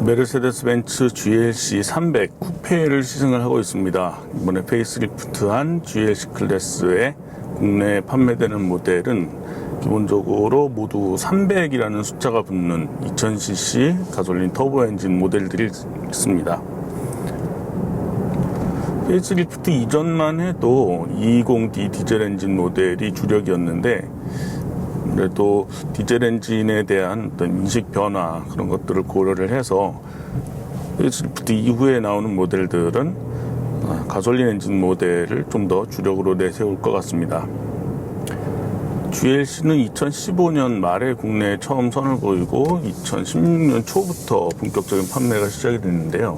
메르세데스 벤츠 GLC 300 쿠페를 시승을 하고 있습니다. 이번에 페이스리프트한 GLC 클래스의 국내에 판매되는 모델은 기본적으로 모두 300이라는 숫자가 붙는 2000cc 가솔린 터보 엔진 모델들이 있습니다. 페이스리프트 이전만 해도 220D 디젤 엔진 모델이 주력이었는데, 그래도 디젤 엔진에 대한 어떤 인식 변화 그런 것들을 고려를 해서 페이스리프트 이후에 나오는 모델들은 가솔린 엔진 모델을 좀 더 주력으로 내세울 것 같습니다. GLC는 2015년 말에 국내에 처음 선을 보이고 2016년 초부터 본격적인 판매가 시작이 됐는데요.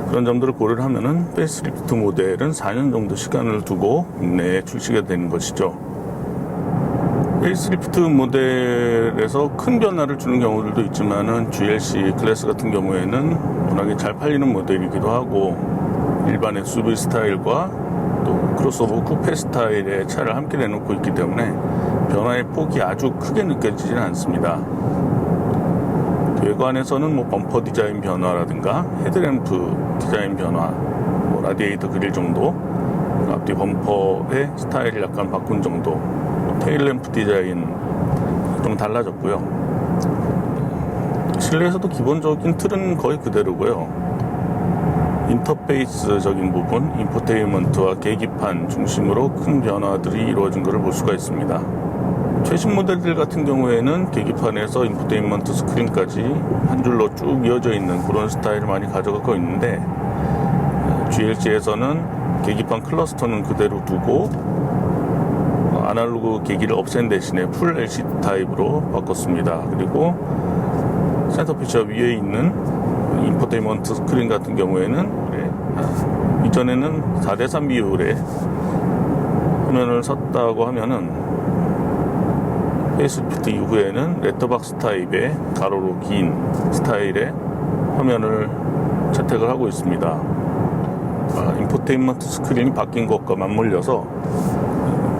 그런 점들을 고려를 하면은 페이스리프트 모델은 4년 정도 시간을 두고 국내에 출시가 되는 것이죠. 페이스리프트 모델에서 큰 변화를 주는 경우들도 있지만은 GLC 클래스 같은 경우에는 워낙에 잘 팔리는 모델이기도 하고 일반 SUV 스타일과 또 크로스오버 쿠페 스타일의 차를 함께 내놓고 있기 때문에 변화의 폭이 아주 크게 느껴지지는 않습니다. 외관에서는 범퍼 디자인 변화라든가 헤드램프 디자인 변화, 라디에이터 그릴 정도, 앞뒤 범퍼의 스타일을 약간 바꾼 정도, 테일램프 디자인 좀 달라졌고요. 실내에서도 기본적인 틀은 거의 그대로고요. 인터페이스적인 부분, 인포테인먼트와 계기판 중심으로 큰 변화들이 이루어진 것을 볼 수가 있습니다. 최신 모델들 같은 경우에는 계기판에서 인포테인먼트 스크린까지 한 줄로 쭉 이어져 있는 그런 스타일을 많이 가져가고 있는데, GLC에서는 계기판 클러스터는 그대로 두고 아날로그 계기를 없앤 대신에 풀 LCD 타입으로 바꿨습니다. 그리고 센터피처 위에 있는 인포테인먼트 스크린 같은 경우에는 이전에는 4:3 비율의 화면을 샀다고 하면은 페이스리프트 이후에는 레터박스 타입의 가로로 긴 스타일의 화면을 채택을 하고 있습니다. 인포테인먼트 스크린이 바뀐 것과 맞물려서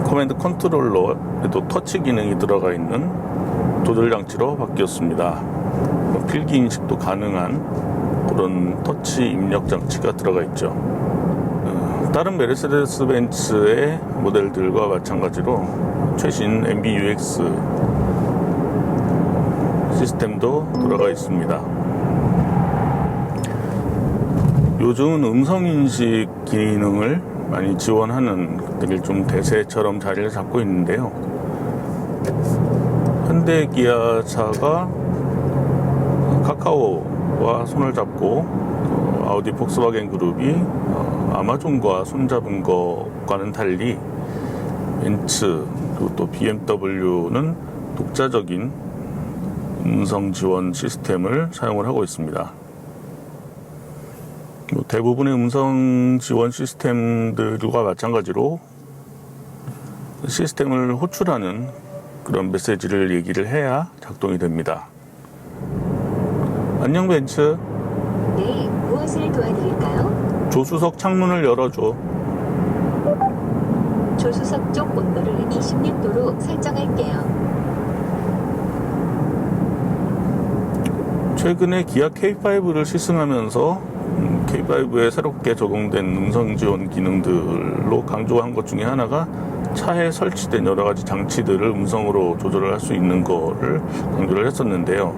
커맨드 컨트롤러에도 터치 기능이 들어가 있는 조절 장치로 바뀌었습니다. 필기 인식도 가능한 그런 터치 입력 장치가 들어가 있죠. 다른 메르세데스 벤츠의 모델들과 마찬가지로 최신 MBUX 시스템도 들어가 있습니다. 요즘은 음성인식 기능을 많이 지원하는 것들이 좀 대세처럼 자리를 잡고 있는데요. 현대 기아차가 카카오와 손을 잡고 아우디 폭스바겐 그룹이 아마존과 손잡은 것과는 달리 벤츠 그리고 또 BMW는 독자적인 음성 지원 시스템을 사용을 하고 있습니다. 대부분의 음성 지원 시스템들과 마찬가지로 시스템을 호출하는 그런 메시지를 얘기를 해야 작동이 됩니다. 안녕 벤츠. 네, 무엇을 도와드릴까요? 조수석 창문을 열어줘. 조수석 쪽 온도를 26도로 설정할게요. 최근에 기아 K5를 시승하면서 K5에 새롭게 적용된 음성 지원 기능들로 강조한 것 중에 하나가 차에 설치된 여러 가지 장치들을 음성으로 조절을 할 수 있는 거를 강조를 했었는데요.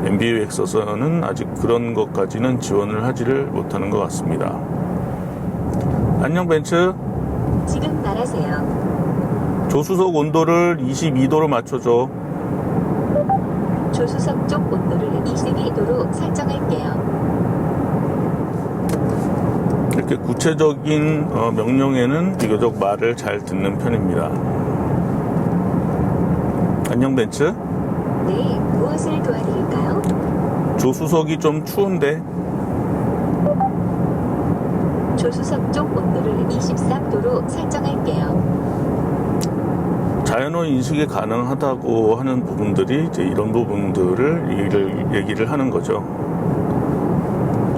MBUX에서는 아직 그런 것까지는 지원을 하지를 못하는 것 같습니다. 안녕 벤츠. 지금 말하세요. 조수석 온도를 22도로 맞춰줘. 조수석 쪽 온도를 22도로 설정할게요. 이렇게 구체적인 명령에는 비교적 말을 잘 듣는 편입니다. 안녕 벤츠. 네, 무엇을 도와드릴까요? 조수석이 좀 추운데. 조수석 쪽 온도를 23도로 설정할게요. 자연어 인식이 가능하다고 하는 부분들이 이제 이런 부분들을 얘기를 하는 거죠.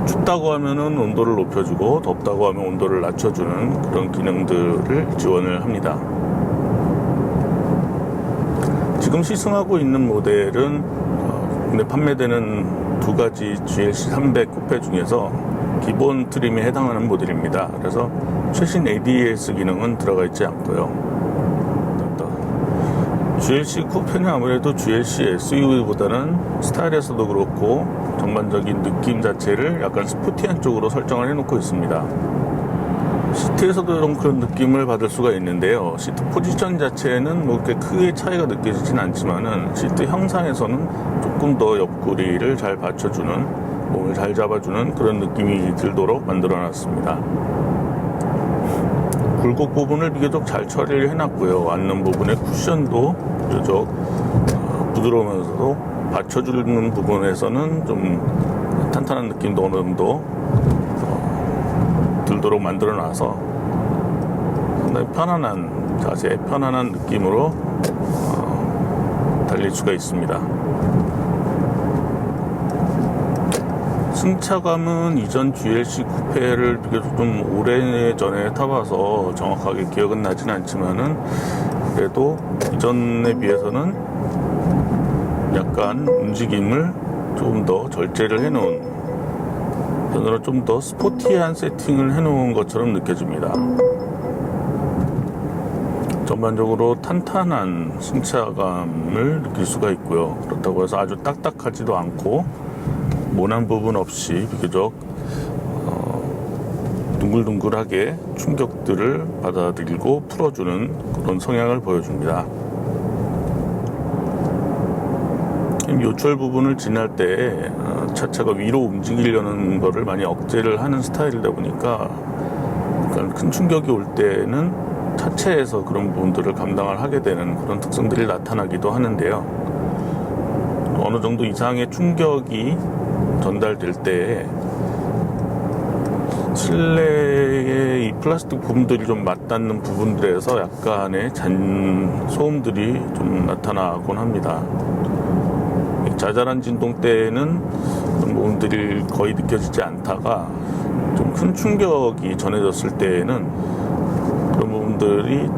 춥다고 하면은 온도를 높여주고 덥다고 하면 온도를 낮춰주는 그런 기능들을 지원을 합니다. 지금 시승하고 있는 모델은 국내 판매되는 두 가지 GLC 300 쿠페 중에서 기본 트림에 해당하는 모델입니다. 그래서 최신 ADAS 기능은 들어가 있지 않고요. GLC 쿠페는 아무래도 GLC SUV보다는 스타일에서도 그렇고 전반적인 느낌 자체를 약간 스포티한 쪽으로 설정을 해놓고 있습니다. 시트에서도 좀 그런 느낌을 받을 수가 있는데요. 시트 포지션 자체는 뭐 그렇게 크게 차이가 느껴지진 않지만은 시트 형상에서는 조금 더 옆구리를 잘 받쳐주는, 몸을 잘 잡아주는 그런 느낌이 들도록 만들어 놨습니다. 굴곡 부분을 비교적 잘 처리를 해놨고요. 앉는 부분의 쿠션도 비교적 부드러우면서도 받쳐주는 부분에서는 좀 탄탄한 느낌도 어느 정도 들도록 만들어 놔서 상당히 편안한 자세, 편안한 느낌으로 달릴 수가 있습니다. 승차감은 이전 GLC 쿠페를 비교적 좀 오래전에 타봐서 정확하게 기억은 나진 않지만은 그래도 이전에 비해서는 약간 움직임을 조금 더 절제를 해놓은 편으로 좀 더 스포티한 세팅을 해놓은 것처럼 느껴집니다. 전반적으로 탄탄한 승차감을 느낄 수가 있고요. 그렇다고 해서 아주 딱딱하지도 않고 모난 부분 없이 비교적 둥글둥글하게 충격들을 받아들이고 풀어주는 그런 성향을 보여줍니다. 요철 부분을 지날 때 차체가 위로 움직이려는 것을 많이 억제를 하는 스타일이다 보니까 약간 큰 충격이 올 때는 차체에서 그런 부분들을 감당을 하게 되는 그런 특성들이 나타나기도 하는데요. 어느 정도 이상의 충격이 전달될 때 실내의 이 플라스틱 부분들이 좀 맞닿는 부분들에서 약간의 소음들이 좀 나타나곤 합니다. 자잘한 진동 때에는 그런 부분들이 거의 느껴지지 않다가 좀 큰 충격이 전해졌을 때에는 그런 부분들이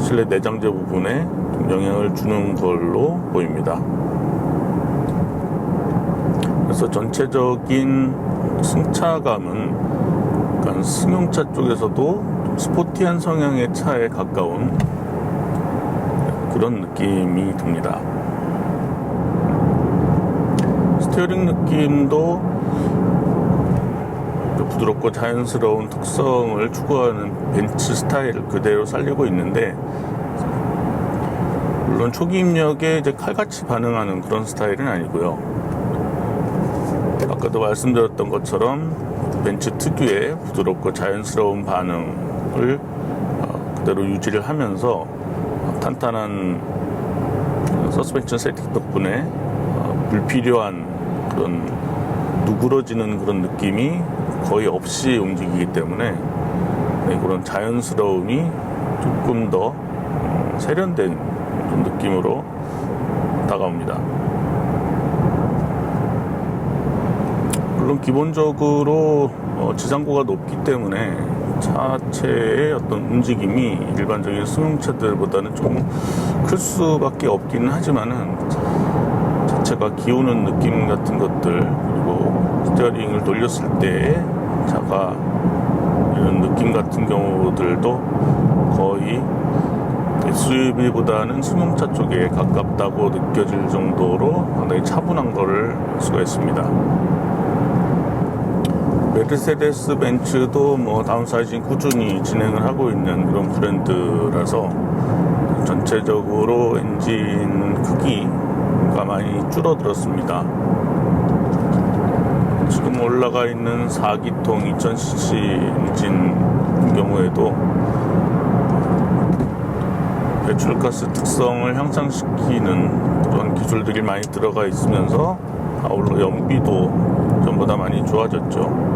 실내 내장재 부분에 좀 영향을 주는 걸로 보입니다. 그래서 전체적인 승차감은 약간 승용차 쪽에서도 스포티한 성향의 차에 가까운 그런 느낌이 듭니다. 스티어링 느낌도 부드럽고 자연스러운 특성을 추구하는 벤츠 스타일을 그대로 살리고 있는데, 물론 초기 입력에 이제 칼같이 반응하는 그런 스타일은 아니고요. 아까도 말씀드렸던 것처럼 벤츠 특유의 부드럽고 자연스러운 반응을 그대로 유지를 하면서 탄탄한 서스펜션 세팅 덕분에 불필요한 그런 누그러지는 그런 느낌이 거의 없이 움직이기 때문에 그런 자연스러움이 조금 더 세련된 느낌으로 다가옵니다. 물론 기본적으로 지상고가 높기 때문에 차체의 어떤 움직임이 일반적인 승용차들보다는 좀 클 수밖에 없기는 하지만은 차체가 기우는 느낌 같은 것들, 그리고 스티어링을 돌렸을 때 차가 이런 느낌 같은 경우들도 거의 SUV보다는 승용차 쪽에 가깝다고 느껴질 정도로 상당히 차분한 거를 알 수가 있습니다. 메르세데스 벤츠도 뭐 다운사이징 꾸준히 진행을 하고 있는 그런 브랜드라서 전체적으로 엔진 크기가 많이 줄어들었습니다. 지금 올라가 있는 4기통 2000cc 엔진 같은 경우에도 배출가스 특성을 향상시키는 그런 기술들이 많이 들어가 있으면서 아울러 연비도 전보다 많이 좋아졌죠.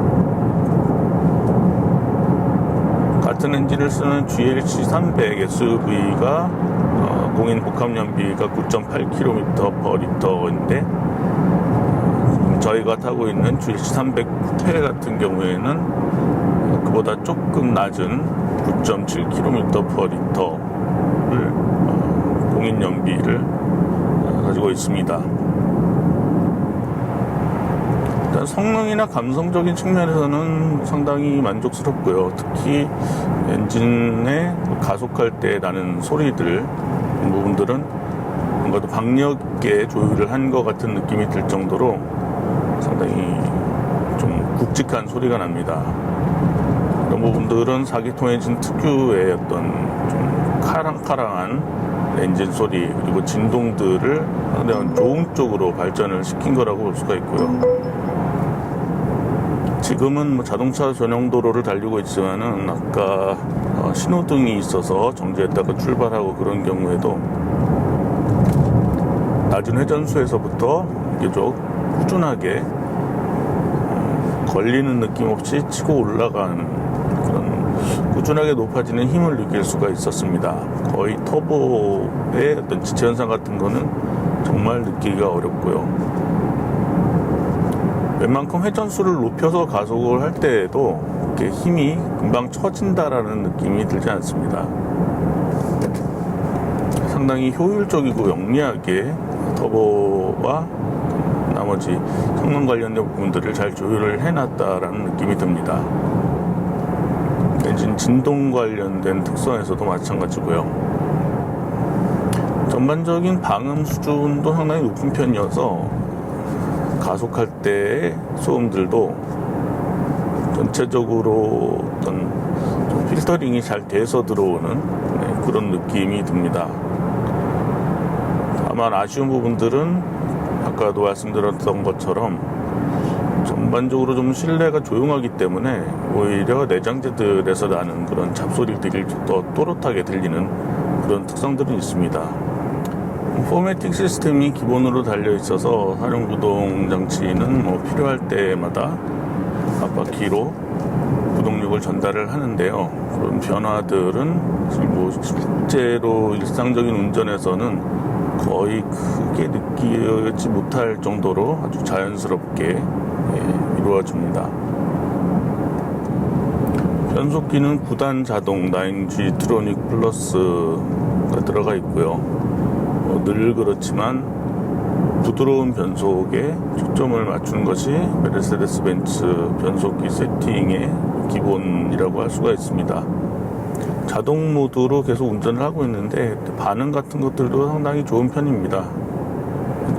같은 엔진을 쓰는 GLC 300 SUV가 공인 복합 연비가 9.8km/L인데 저희가 타고 있는 GLC 300 쿠페 같은 경우에는 그보다 조금 낮은 9.7km/L을 공인 연비를 가지고 있습니다. 일단 성능이나 감성적인 측면에서는 상당히 만족스럽고요. 특히 엔진에 가속할 때 나는 소리들 부분들은 뭔가 더 박력 있게 조율을 한 것 같은 느낌이 들 정도로 상당히 좀 굵직한 소리가 납니다. 이런 부분들은 4기통 엔진 특유의 어떤 좀 카랑카랑한 엔진 소리 그리고 진동들을 상당히 좋은 쪽으로 발전을 시킨 거라고 볼 수가 있고요. 지금은 뭐 자동차 전용 도로를 달리고 있지만은 아까 신호등이 있어서 정지했다가 출발하고 그런 경우에도 낮은 회전수에서부터 계속 꾸준하게 걸리는 느낌 없이 치고 올라가는 그런 꾸준하게 높아지는 힘을 느낄 수가 있었습니다. 거의 터보의 어떤 지체 현상 같은 거는 정말 느끼기가 어렵고요. 웬만큼 회전수를 높여서 가속을 할 때에도 이렇게 힘이 금방 처진다라는 느낌이 들지 않습니다. 상당히 효율적이고 영리하게 터보와 나머지 성능 관련된 부분들을 잘 조율을 해놨다라는 느낌이 듭니다. 엔진 진동 관련된 특성에서도 마찬가지고요. 전반적인 방음 수준도 상당히 높은 편이어서 가속할 때의 소음들도 전체적으로 어떤 좀 필터링이 잘 돼서 들어오는 그런 느낌이 듭니다. 다만 아쉬운 부분들은 아까도 말씀드렸던 것처럼 전반적으로 좀 실내가 조용하기 때문에 오히려 내장재들에서 나는 그런 잡소리들이 더 또렷하게 들리는 그런 특성들은 있습니다. 포매틱 시스템이 기본으로 달려 있어서 사륜구동 장치는 뭐 필요할 때마다 앞바퀴로 구동력을 전달을 하는데요. 그런 변화들은 뭐 실제로 일상적인 운전에서는 거의 크게 느끼지 못할 정도로 아주 자연스럽게 이루어집니다. 변속기는 9단 자동 9G 트로닉 플러스가 들어가 있고요. 늘 그렇지만 부드러운 변속에 초점을 맞춘 것이 메르세데스 벤츠 변속기 세팅의 기본이라고 할 수가 있습니다. 자동 모드로 계속 운전을 하고 있는데 반응 같은 것들도 상당히 좋은 편입니다.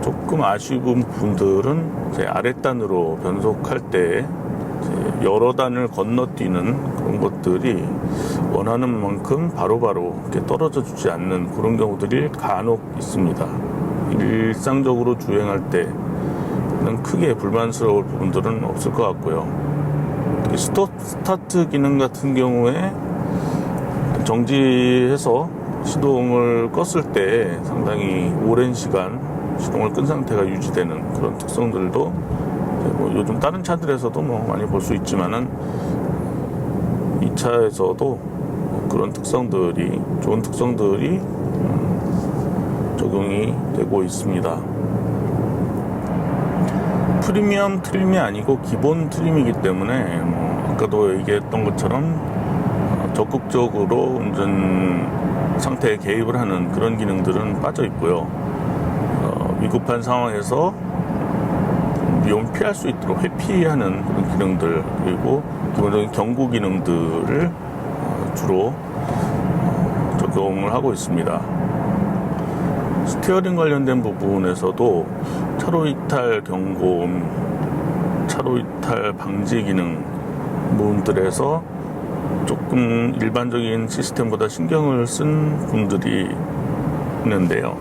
조금 아쉬운 부분들은 이제 아랫단으로 변속할 때 여러 단을 건너뛰는 그런 것들이 원하는 만큼 바로바로 이렇게 떨어져 주지 않는 그런 경우들이 간혹 있습니다. 일상적으로 주행할 때는 크게 불만스러울 부분들은 없을 것 같고요. 스타트 기능 같은 경우에 정지해서 시동을 껐을 때 상당히 오랜 시간 시동을 끈 상태가 유지되는 그런 특성들도 뭐 요즘 다른 차들에서도 뭐 많이 볼 수 있지만은 이 차에서도 그런 특성들이 좋은 특성들이 적용이 되고 있습니다. 프리미엄 트림이 아니고 기본 트림이기 때문에 뭐 아까도 얘기했던 것처럼 적극적으로 운전 상태에 개입을 하는 그런 기능들은 빠져 있고요. 위급한 상황에서 위험 피할 수 있도록 회피하는 그런 기능들 그리고 기본적인 경고 기능들을 주로 적용을 하고 있습니다. 스티어링 관련된 부분에서도 차로 이탈 경고음, 차로 이탈 방지 기능 부분들에서 조금 일반적인 시스템보다 신경을 쓴 분들이 있는데요.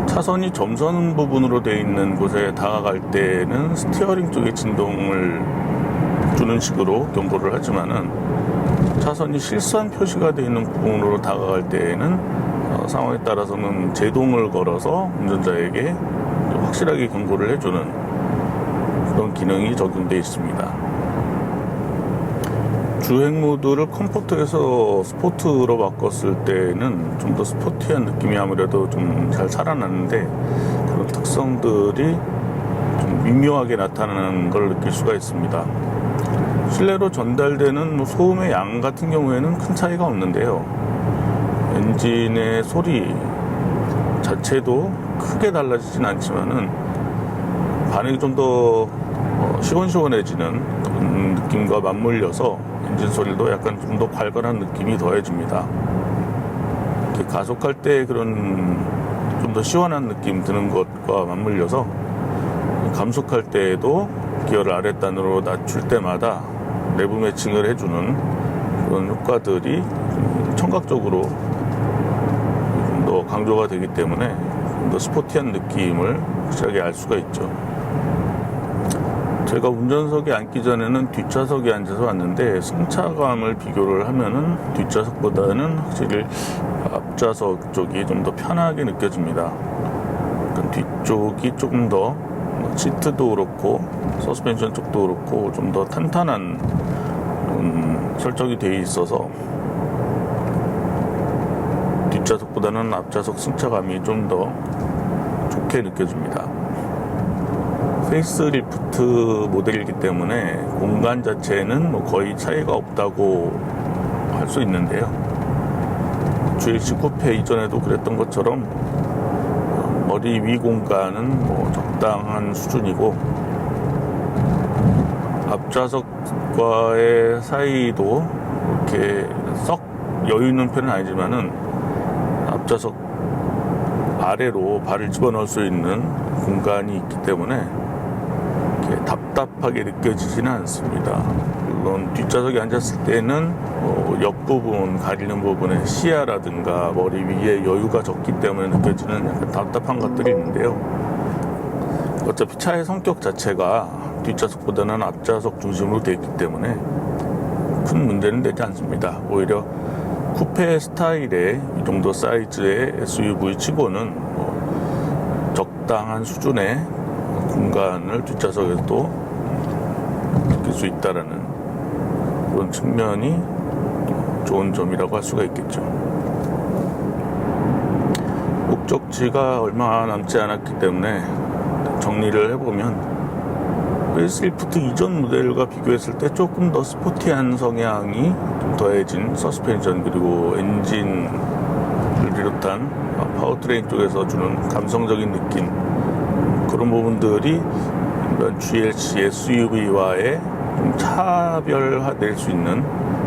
차선이 점선 부분으로 되어 있는 곳에 다가갈 때는 스티어링 쪽에 진동을 주는 식으로 경고를 하지만은 차선이 실선 표시가 되어 있는 부분으로 다가갈 때에는 상황에 따라서는 제동을 걸어서 운전자에게 확실하게 경고를 해주는 그런 기능이 적용되어 있습니다. 주행 모드를 컴포트에서 스포트로 바꿨을 때는 좀 더 스포티한 느낌이 아무래도 좀 잘 살아났는데 그런 특성들이 좀 미묘하게 나타나는 걸 느낄 수가 있습니다. 실내로 전달되는 뭐 소음의 양 같은 경우에는 큰 차이가 없는데요. 엔진의 소리 자체도 크게 달라지진 않지만은 반응이 좀 더 시원시원해지는 그런 느낌과 맞물려서 엔진 소리도 약간 좀 더 괄괄한 느낌이 더해집니다. 이렇게 가속할 때 그런 좀 더 시원한 느낌 드는 것과 맞물려서 감속할 때에도 기어를 아랫단으로 낮출 때마다 내부 매칭을 해주는 그런 효과들이 청각적으로 좀 더 강조가 되기 때문에 좀 더 스포티한 느낌을 확실하게 알 수가 있죠. 제가 운전석에 앉기 전에는 뒷좌석에 앉아서 왔는데 승차감을 비교를 하면은 뒷좌석보다는 확실히 앞좌석 쪽이 좀 더 편하게 느껴집니다. 그러니까 뒤쪽이 조금 더 시트도 그렇고 서스펜션 쪽도 그렇고 좀 더 탄탄한 설정이 되어 있어서 뒷좌석보다는 앞좌석 승차감이 좀 더 좋게 느껴집니다. 페이스리프트 모델이기 때문에 공간 자체는 뭐 거의 차이가 없다고 할 수 있는데요. GLC 쿠페 이전에도 그랬던 것처럼 머리 위 공간은 뭐 적당한 수준이고 앞좌석과의 사이도 이렇게 썩 여유 있는 편은 아니지만은 앞좌석 아래로 발을 집어넣을 수 있는 공간이 있기 때문에 이렇게 답답하게 느껴지지는 않습니다. 물론 뒷좌석에 앉았을 때는 옆부분 가리는 부분에 시야라든가 머리 위에 여유가 적기 때문에 느껴지는 약간 답답한 것들이 있는데요. 어차피 차의 성격 자체가 뒷좌석보다는 앞좌석 중심으로 되어 있기 때문에 큰 문제는 되지 않습니다. 오히려 쿠페 스타일의 이 정도 사이즈의 SUV 치고는 적당한 수준의 공간을 뒷좌석에서도 느낄 수 있다는 그런 측면이 좋은 점이라고 할 수가 있겠죠. 목적지가 얼마 남지 않았기 때문에 정리를 해보면 페이스리프트 이전 모델과 비교했을 때 조금 더 스포티한 성향이 좀 더해진 서스펜션 그리고 엔진을 비롯한 파워트레인 쪽에서 주는 감성적인 느낌, 그런 부분들이 GLC SUV와의 좀 차별화될 수 있는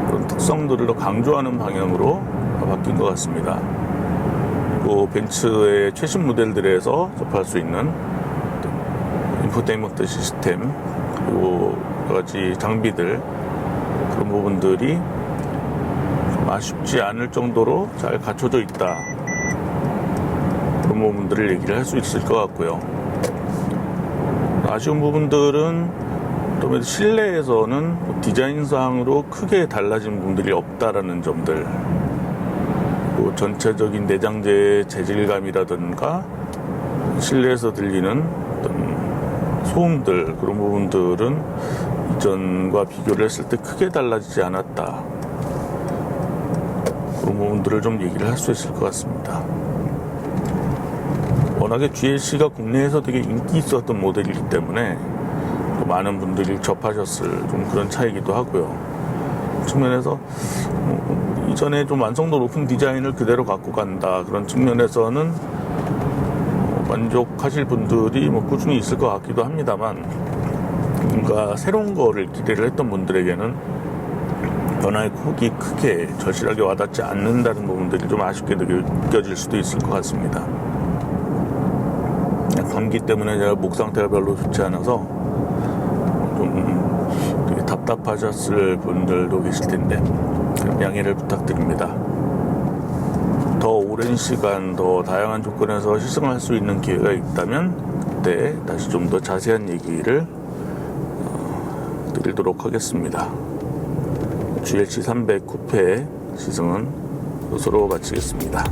그런 특성들을 더 강조하는 방향으로 바뀐 것 같습니다. 그리고 벤츠의 최신 모델들에서 접할 수 있는 인포테인먼트 시스템 그리고 여러 가지 장비들, 그런 부분들이 좀 아쉽지 않을 정도로 잘 갖춰져 있다, 그런 부분들을 얘기를 할 수 있을 것 같고요. 아쉬운 부분들은 또 실내에서는 디자인상으로 크게 달라진 부분들이 없다라는 점들, 또 전체적인 내장재의 재질감이라든가 실내에서 들리는 어떤 소음들, 그런 부분들은 이전과 비교를 했을 때 크게 달라지지 않았다, 그런 부분들을 좀 얘기를 할 수 있을 것 같습니다. 워낙에 GLC가 국내에서 되게 인기 있었던 모델이기 때문에 또 많은 분들이 접하셨을 좀 그런 차이기도 하고요. 측면에서 이전에 좀 완성도 높은 디자인을 그대로 갖고 간다, 그런 측면에서는 만족하실 분들이 꾸준히 있을 것 같기도 합니다만, 뭔가 새로운 거를 기대를 했던 분들에게는 변화의 폭이 크게 절실하게 와닿지 않는다는 부분들이 좀 아쉽게 느껴질 수도 있을 것 같습니다. 감기 때문에 제가 목 상태가 별로 좋지 않아서 좀 되게 답답하셨을 분들도 계실 텐데 양해를 부탁드립니다. 더 오랜 시간, 더 다양한 조건에서 시승할 수 있는 기회가 있다면 그때 다시 좀 더 자세한 얘기를 드리도록 하겠습니다. GLC 300 쿠페 시승은 이것으로 마치겠습니다.